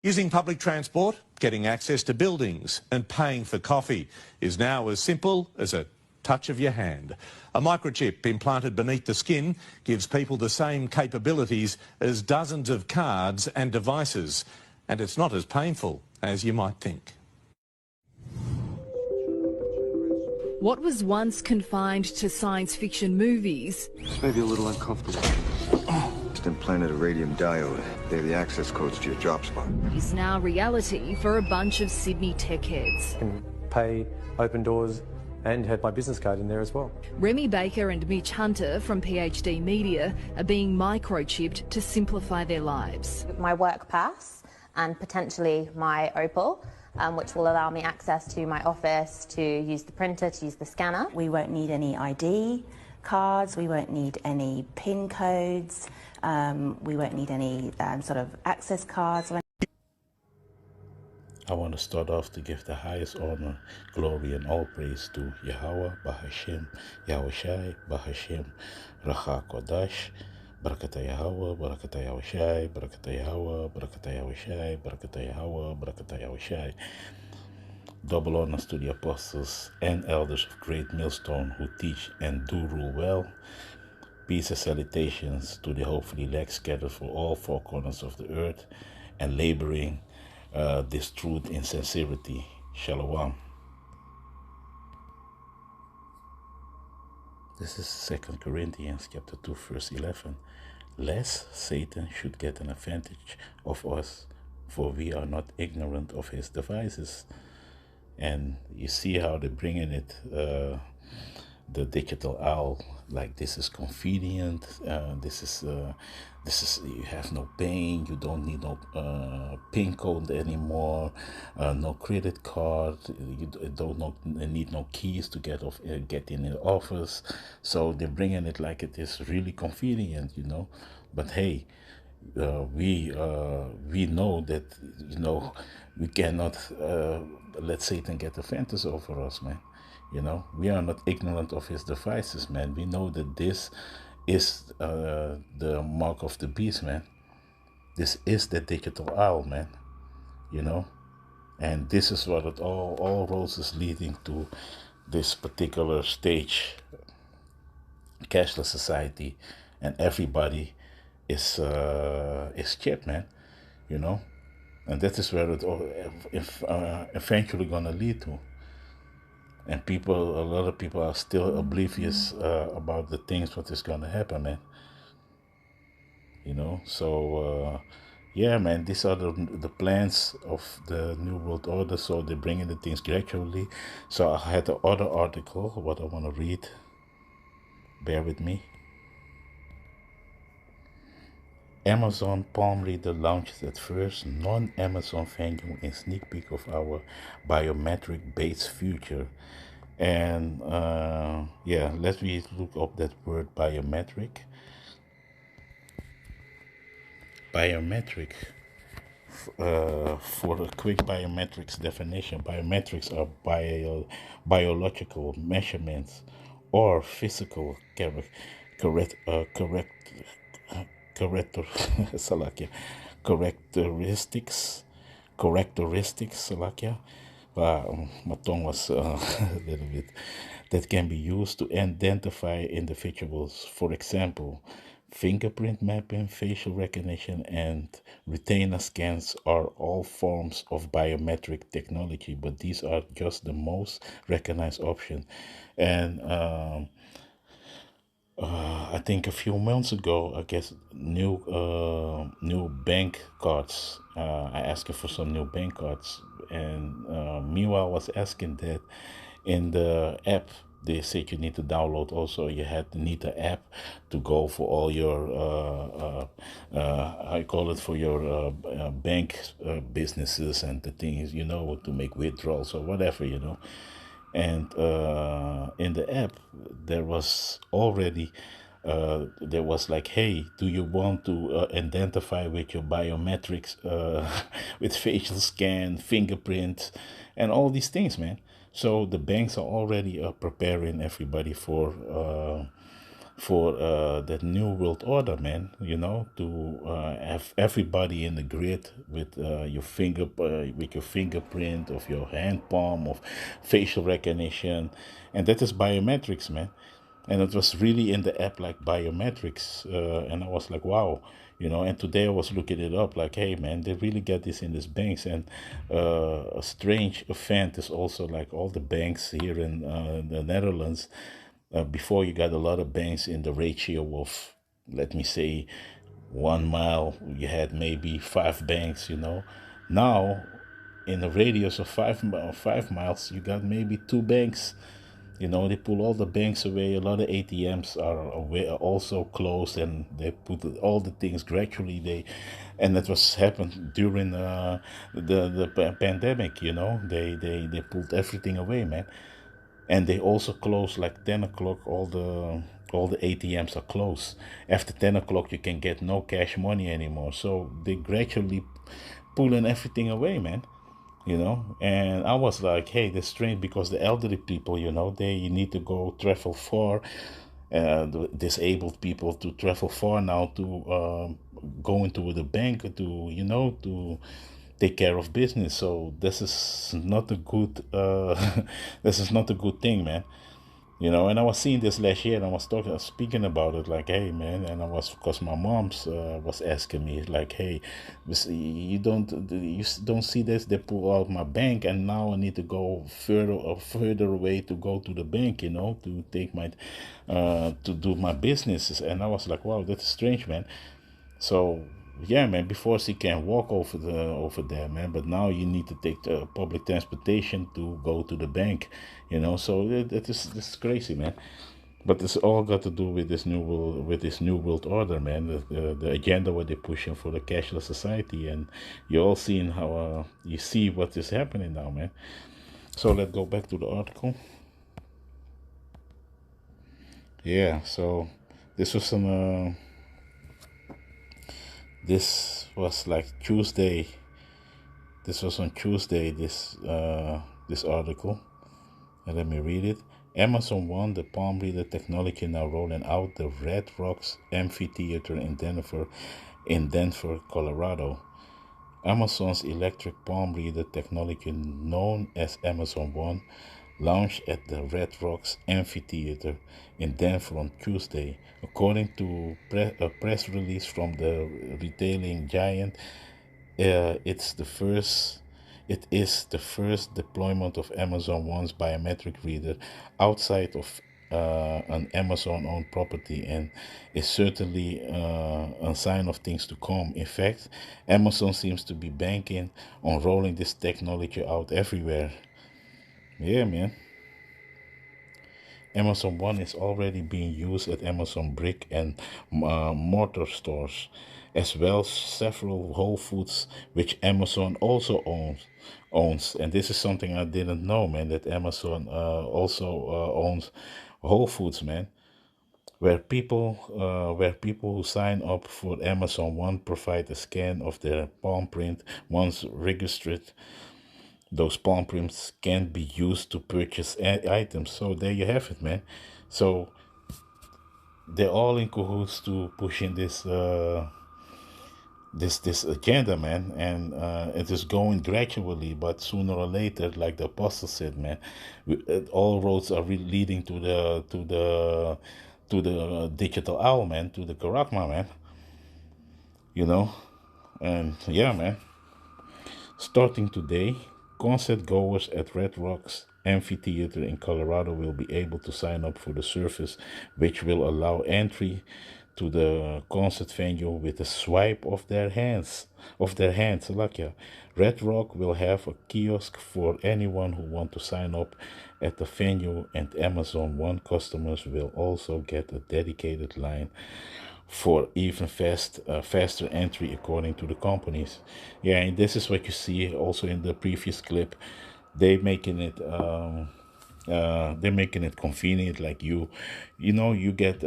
Using public transport, getting access to buildings and paying for coffee is now as simple as a touch of your hand. A microchip implanted beneath the skin gives people the same capabilities as dozens of cards and devices, and it's not as painful as you might think. What was once confined to science fiction movies... This may be a little uncomfortable. Just implanted a radium diode. They're the access codes to your job spot. ...is now reality for a bunch of Sydney tech heads. I can pay, open doors, and had my business card in there as well. Remy Baker and Mitch Hunter from PhD Media are being microchipped to simplify their lives. My work pass and potentially my Opal, which will allow me access to my office, to use the printer, to use the scanner. We won't need any ID cards, we won't need any PIN codes, we won't need any sort of access cards. I want to start off to give the highest honor, glory, and all praise to Yahweh, Bahashem, Yahushai, Bahashem, Racha Kodash, Barakata Yahweh, Barakata Yahushai, Barakata Yahweh, Barakata Yahushai, Barakata Yahweh, Barakata Yahushai. Double honors to the apostles and elders of Greatmillstone who teach and do rule well. Peace and salutations to the hopefully elect scattered for all four corners of the earth and laboring this truth in sincerity. Shalom. This is 2 Corinthians chapter 2 verse 11. Lest Satan should get an advantage of us, for we are not ignorant of his devices. And you see how they're bringing it, the digital owl, like this is convenient, this is you have no pain, you don't need no PIN code anymore, no credit card, you don't need no keys to get in the office. So they're bringing it like it is really convenient, you know. But hey, we know that, you know, we cannot let Satan get advantage over us, man. You know, we are not ignorant of his devices, man. We know that this is the mark of the beast, man. This is the digital owl, man. You know, and this is what it all roads is leading to, this particular stage, cashless society, and everybody is chipped, man. You know, and that is where it eventually gonna lead to. And a lot of people are still oblivious about the things what is gonna happen, man. You know, so yeah, man, these are the plans of the New World Order. So they're bringing the things gradually. So I had the other article, what I want to read. Bear with me. Amazon Palm Reader launches its first non-Amazon venue in sneak peek of our biometric-based future. And yeah, let me look up that word biometric. Biometric. For a quick biometrics definition, biometrics are biological measurements or physical characteristics, my tongue was a little bit, that can be used to identify individuals. For example, fingerprint mapping, facial recognition, and retainer scans are all forms of biometric technology, but these are just the most recognized option. And I think a few months ago, I guess new bank cards. I asked for some new bank cards, and meanwhile I was asking that in the app they said you need to download. Also, you need the app to go for all your I call it for your bank businesses and the things, you know, to make withdrawals or whatever, you know. And in the app there was already there was like, hey, do you want to identify with your biometrics, with facial scan, fingerprint, and all these things, man. So the banks are already preparing everybody for for the new world order, man. You know, to have everybody in the grid with your fingerprint of your hand palm, of facial recognition, and that is biometrics, man. And it was really in the app like biometrics, and I was like, wow, you know. And today I was looking it up, like, hey, man, they really get this in these banks. And a strange event is also like all the banks here in the Netherlands. Before, you got a lot of banks in the ratio of, let me say, 1 mile. You had maybe 5 banks, you know. Now, in a radius of 5 miles, you got maybe 2 banks. You know, they pull all the banks away. A lot of ATMs are also closed, and they put all the things gradually. And that was happened during the pandemic. You know, they pulled everything away, man. And they also close like 10 o'clock. All the ATMs are closed. After 10 o'clock, you can get no cash money anymore. So they gradually pulling everything away, man. You know, and I was like, hey, that's strange, because the elderly people, you know, they need to travel far. The disabled people to travel far now to go into the bank to, you know, to take care of business. So this is not a good this is not a good thing, man. You know, and I was seeing this last year, and I was speaking about it, like, hey, man, and I was, because my mom's was asking me, like, hey, you don't see this? They pull out my bank, and now I need to go further away to go to the bank, you know, to take my, to do my businesses. And I was like, wow, that's strange, man. So yeah, man, before she can walk over there, man, but now you need to take public transportation to go to the bank, you know. So that's crazy, man. But it's all got to do with this new world order, man. The agenda what they're pushing for the cashless society, and you all seen how you see what is happening now, man. So let's go back to the article. Yeah, so this was some. This was like Tuesday. This was on Tuesday, this article. And let me read it. Amazon won the palm reader technology, now rolling out the Red Rocks Amphitheater in Denver, Colorado. Amazon's electric palm reader technology, known as Amazon One, launched at the Red Rocks Amphitheater in Denver on Tuesday. According to a press release from the retailing giant, it is the first deployment of Amazon One's biometric reader outside of an Amazon-owned property, and is certainly a sign of things to come. In fact, Amazon seems to be banking on rolling this technology out everywhere. Yeah, man. Amazon One is already being used at Amazon brick and mortar stores, as well as several Whole Foods, which Amazon also owns. And this is something I didn't know, man, that Amazon also owns Whole Foods, man. Where people who sign up for Amazon One provide a scan of their palm print once registered. Those palm prints can be used to purchase items. So there you have it, man. So they're all in cahoots to pushing this this agenda, man, and it is going gradually, but sooner or later, like the apostle said, man, all roads are leading to the digital owl, man, to the Karakma, man. You know, and yeah, man. Starting today, concert goers at Red Rocks Amphitheater in Colorado will be able to sign up for the service, which will allow entry to the concert venue with a swipe of their hands. Like, Red Rock will have a kiosk for anyone who wants to sign up at the venue, and Amazon One customers will also get a dedicated line for even faster entry, according to the companies. Yeah, and this is what you see also in the previous clip. They're making it convenient, like you get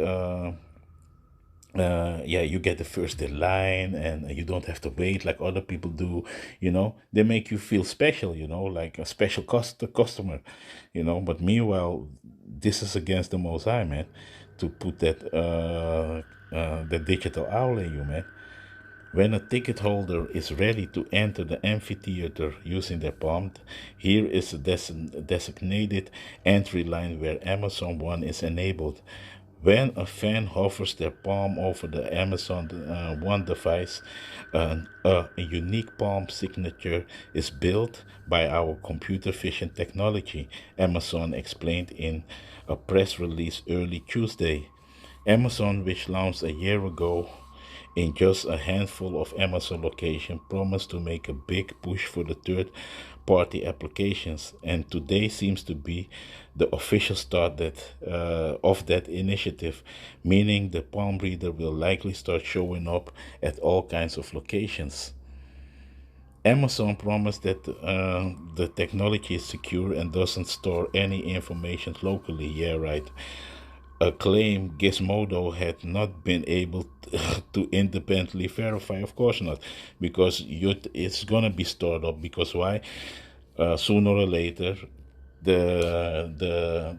you get the first in line, and you don't have to wait like other people do. They make you feel special, like a special customer. But meanwhile, this is against the Most High, man. to put that the digital owl in you, man. When a ticket holder is ready to enter the amphitheater using their palm, here is a designated entry line where Amazon One is enabled. When a fan hovers their palm over the Amazon One device, a unique palm signature is built by our computer vision technology, Amazon explained in a press release early Tuesday. Amazon, which launched a year ago in just a handful of Amazon locations, promised to make a big push for the third-party applications, and today seems to be the official start of that initiative, meaning the palm reader will likely start showing up at all kinds of locations. Amazon promised that the technology is secure and doesn't store any information locally. Yeah, right. A claim Gizmodo had not been able to independently verify. Of course not, because it's gonna be stored up. Because why? Sooner or later, the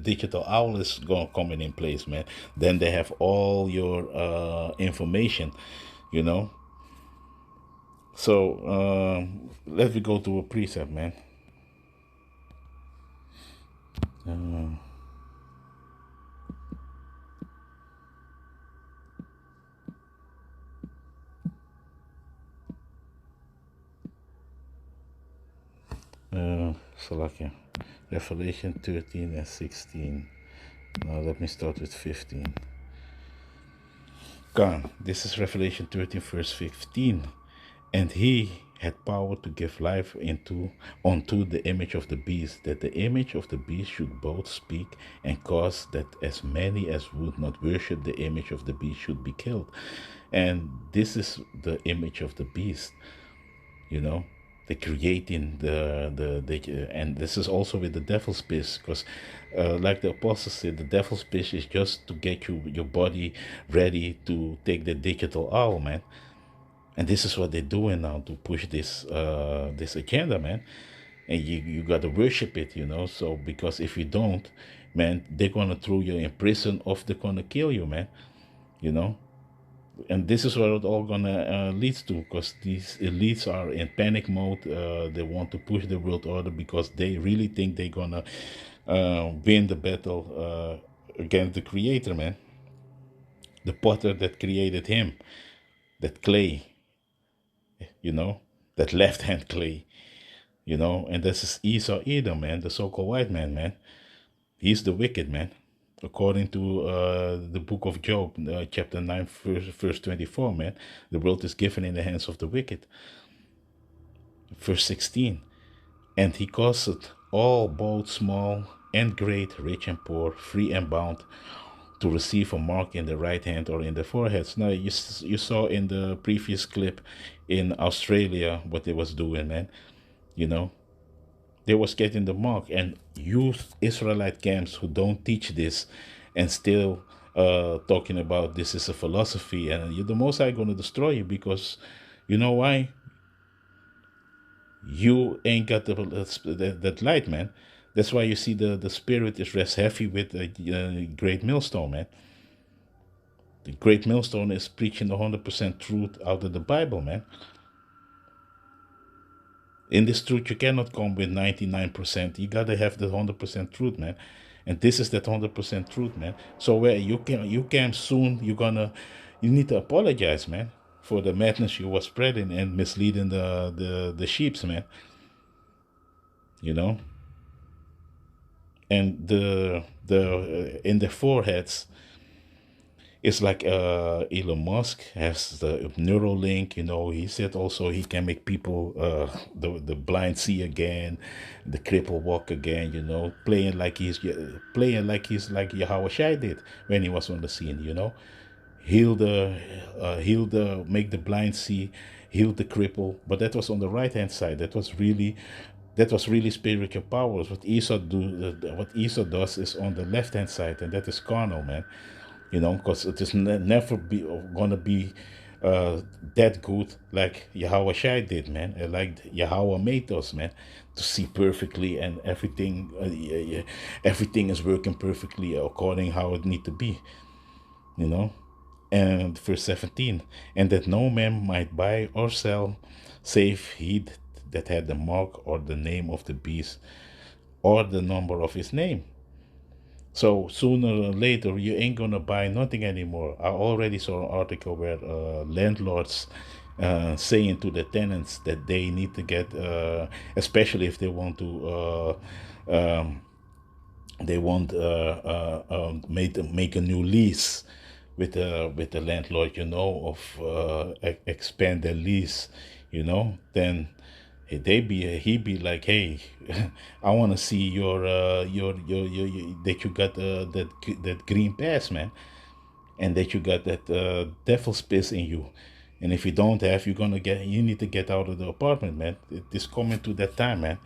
digital owl is gonna come in place, man. Then they have all your information, you know. So let me go to a precept, man. Salakia. Revelation 13 and 16. Now let me start with 15. Come, this is Revelation 13 verse 15. And he had power to give life unto the image of the beast, that the image of the beast should both speak and cause that as many as would not worship the image of the beast should be killed. And this is the image of the beast, you know. The creating and this is also with the devil's piss, because like the apostle said, the devil's piss is just to get your body ready to take the digital owl, man. And this is what they're doing now to push this this agenda, man. And you got to worship it, you know. So because if you don't, man, they're gonna throw you in prison or they're gonna kill you, man, you know. And this is what it all gonna leads to, because these elites are in panic mode. They want to push the world order because they really think they're gonna win the battle against the creator, man. The potter that created him, that clay, you know, that left-hand clay, you know. And this is Esau Edom, man, the so-called white man, man. He's the wicked, man. According to the book of Job, chapter 9, verse 24, man, the world is given in the hands of the wicked. Verse 16, and he caused all, both small and great, rich and poor, free and bound, to receive a mark in the right hand or in the foreheads. Now, you saw in the previous clip in Australia what they was doing, man, you know. They was getting the mark, and youth Israelite camps who don't teach this and still talking about this is a philosophy, and you're the Most High going to destroy you, because you know why? You ain't got that light, man. That's why you see the spirit is rest heavy with Greatmillstone, man. The Greatmillstone is preaching the 100% truth out of the Bible, man. In this truth, you cannot come with 99%. You gotta have the 100% truth, man. And this is that 100% truth, man. So where you can soon, you need to apologize, man, for the madness you were spreading and misleading the sheeps, man. You know. And in the foreheads, it's like Elon Musk has the Neuralink, you know. He said also he can make people, the blind see again, the cripple walk again, you know, playing like he's like YAHSHAWAR did when he was on the scene, you know. Make the blind see, heal the cripple. But that was on the right hand side. That was really spiritual powers. What Esau does is on the left hand side, and that is carnal, man. You know, because it is never going to be that good like Yahweh Shai did, man. And like Yahweh made us, man, to see perfectly, and everything, everything is working perfectly according how it need to be, you know. And verse 17, and that no man might buy or sell, save he that had the mark or the name of the beast or the number of his name. So sooner or later, you ain't gonna buy nothing anymore. I already saw an article where landlords saying to the tenants that they need to get, especially if they want to, make a new lease with the landlord, you know, of expand their lease, you know, then he be like, hey, I want to see your that you got that green pass, man, and that you got that devil's piss in you, and if you don't have, you need to get out of the apartment, man. It is coming to that time, man.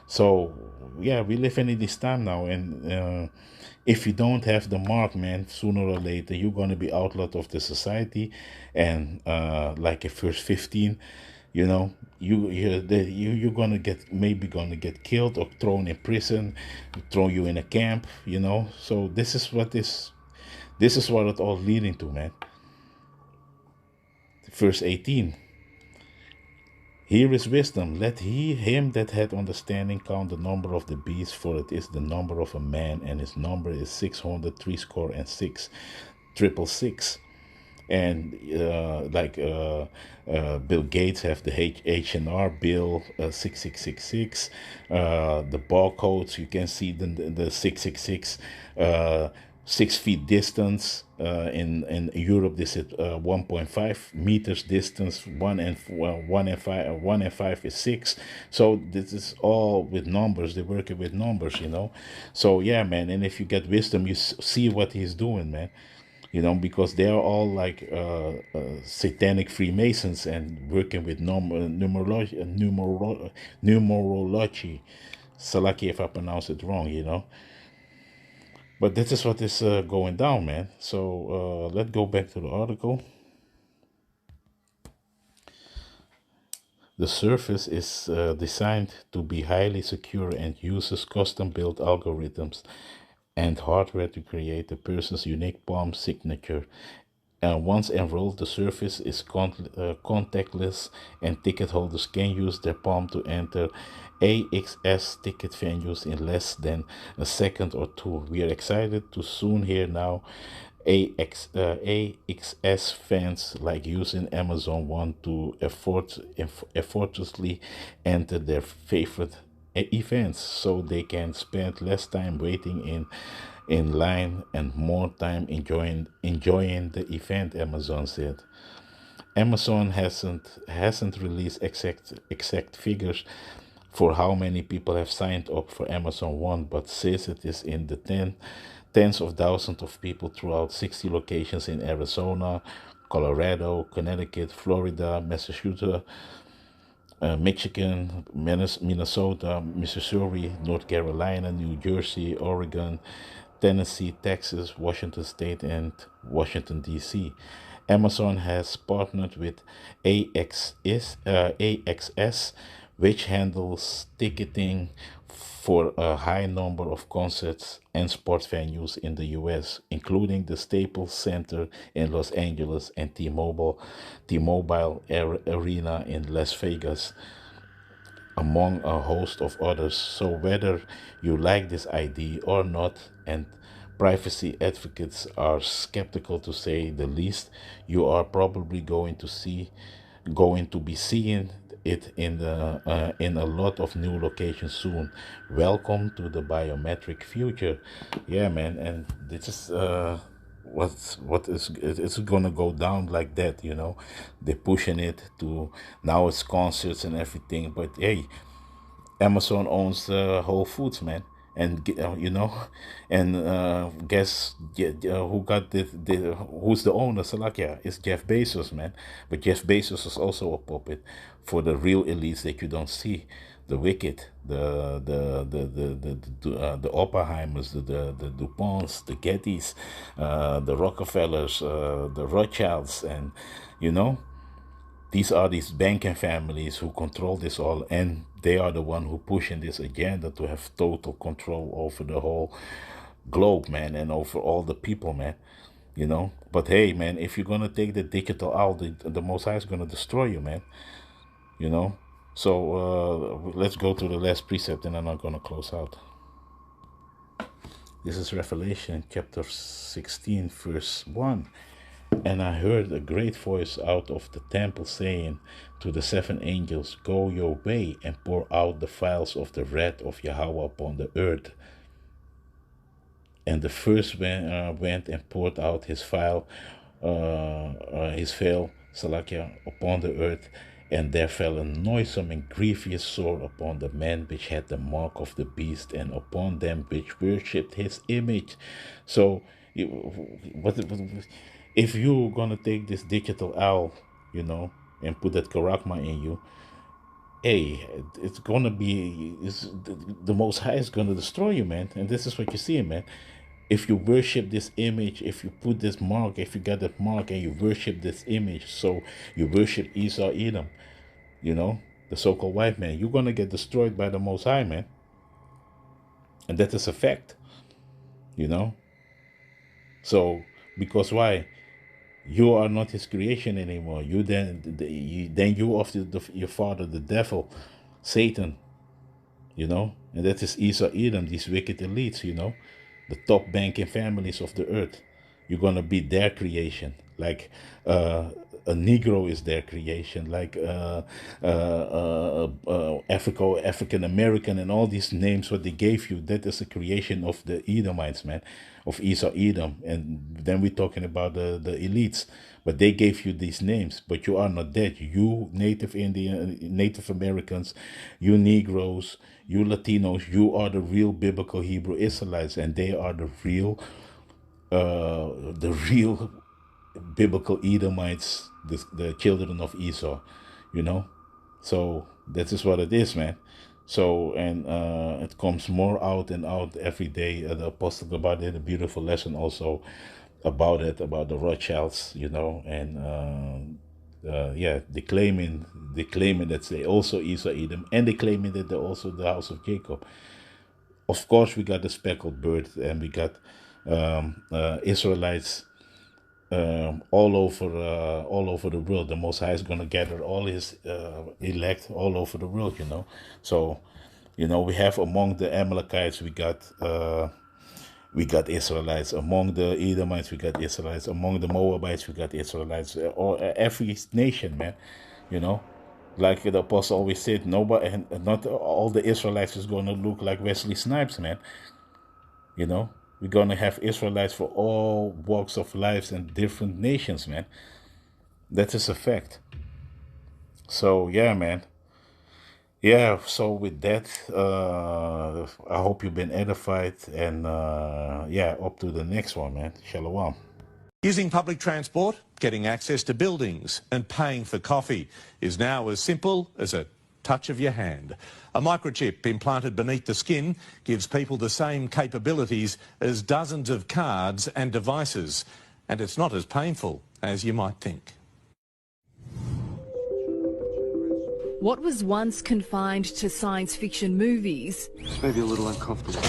So yeah, we live in this time now, and if you don't have the mark, man, sooner or later you're gonna be outlawed of the society, and like in verse 15. You know, you're gonna gonna get killed or thrown in prison, throw you in a camp. You know, so this is what it all leading to, man. Verse 18. Here is wisdom. Let him that hath understanding count the number of the beast, for it is the number of a man, and his number is 666, 666. And Bill Gates have the H&R bill 6666, the barcodes, you can see the 666, 6 feet distance. In Europe, this is 1.5 meters distance. 1 and 5 is 6. So this is all with numbers. They're working with numbers, you know. So yeah, man. And if you get wisdom, you see what he's doing, man. You know, because they're all like satanic Freemasons and working with numerology. Salaki if I pronounce it wrong, you know. But this is what is going down, man. So let's go back to the article. The service is designed to be highly secure and uses custom-built algorithms and hardware to create a person's unique palm signature. Once enrolled, the service is contactless, and ticket holders can use their palm to enter AXS ticket venues in less than a second or two. We are excited to soon hear now AXS fans like using Amazon One to effortlessly enter their favorite events, so they can spend less time waiting in line and more time enjoying the event, Amazon said. Amazon hasn't released exact figures for how many people have signed up for Amazon One, but says it is in the tens of thousands of people throughout 60 locations in Arizona, Colorado, Connecticut, Florida, Massachusetts, Michigan, Minnesota, Missouri, North Carolina, New Jersey, Oregon, Tennessee, Texas, Washington State, and Washington, D.C. Amazon has partnered with AXS, which handles ticketing for a high number of concerts and sports venues in the U.S., including the Staples Center in Los Angeles and T-Mobile Arena in Las Vegas, among a host of others. So whether you like this idea or not, and privacy advocates are skeptical to say the least, you are probably going to be seeing it in a lot of new locations soon. Welcome to the biometric future. Yeah, man, and this is it's gonna go down like that, you know. They're pushing it to now it's concerts and everything, but hey, Amazon owns Whole Foods, man. And you know, and guess who got who's the owner? Salakia, it's Jeff Bezos, man. But Jeff Bezos is also a puppet for the real elites that you don't see, the wicked, the Oppenheimers, the DuPonts, the Gettys, the Rockefellers, the Rothschilds, and you know. these are these banking families who control this all, and they are the one who pushing this agenda to have total control over the whole globe, man, and over all the people, man. You know, but hey, man, if you're gonna take the digital out, the Most High is gonna destroy you, man. You know, so let's go to the last precept, and then I'm gonna close out. This is Revelation chapter 16, verse 1. And I heard a great voice out of the temple saying to the 7 angels, go your way and pour out the vials of the wrath of Yahweh upon the earth. And the first went and poured out his vial, Salakia, upon the earth, and there fell a noisome and grievous sword upon the man which had the mark of the beast, and upon them which worshipped his image. So, if you're gonna take this digital owl, you know, and put that karakma in you, hey, it's gonna be, the Most High is gonna destroy you, man. And this is what you see, man. If you worship this image, if you put this mark, if you got that mark and you worship this image, so you worship Esau, Edom, you know, the so-called white man, you're gonna get destroyed by the Most High, man. And that is a fact, you know. So, because why? You are not his creation anymore. You you of your father, the devil, Satan, you know. And that is Esau, Edom, these wicked elites, you know, the top banking families of the earth. You're gonna be their creation, like a Negro is their creation, like African American, and all these names what they gave you. That is a creation of the Edomites, man, of Esau, Edom. And then we're talking about the elites, but they gave you these names. But you are not that. You Native Indian, Native Americans, you Negroes, you Latinos, you are the real biblical Hebrew Israelites, and they are the real biblical Edomites, the children of Esau, you know. So that is what it is, man. So, and it comes more out and out every day. The apostle about it, a beautiful lesson also about it, about the Rothschilds, you know, and yeah, they claiming that they also Esau, Edom, and they claiming that they're also the house of Jacob. Of course, we got the speckled bird, and we got Israelites all over the world. The Most High is going to gather all his elect all over the world, you know. So, you know, we have among the Amalekites, we got Israelites. Among the Edomites, we got Israelites. Among the Moabites, we got Israelites. Or every nation, man, you know. Like the apostle always said, nobody, not all the Israelites is going to look like Wesley Snipes, man. You know, we're going to have Israelites for all walks of lives and different nations, man. That is a fact. So, yeah, man. Yeah, so with that, I hope you've been edified. And, yeah, up to the next one, man. Shalom. Using public transport, getting access to buildings and paying for coffee is now as simple as a touch of your hand. A microchip implanted beneath the skin gives people the same capabilities as dozens of cards and devices, and it's not as painful as you might think. What was once confined to science fiction movies This may be a little uncomfortable.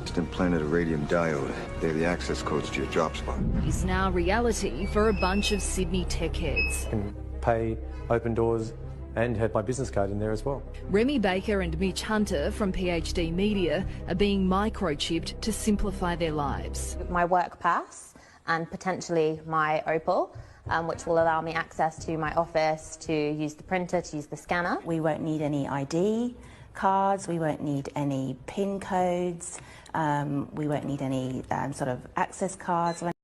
Just implanted a radium diode. They're the access codes to your drop spot. is now reality for a bunch of Sydney tech heads. Can pay, open doors, and had my business card in there as well. Remy Baker and Mitch Hunter from PhD Media are being microchipped to simplify their lives. My work pass and potentially my Opal, which will allow me access to my office, to use the printer, to use the scanner. We won't need any ID cards, we won't need any PIN codes, we won't need any sort of access cards.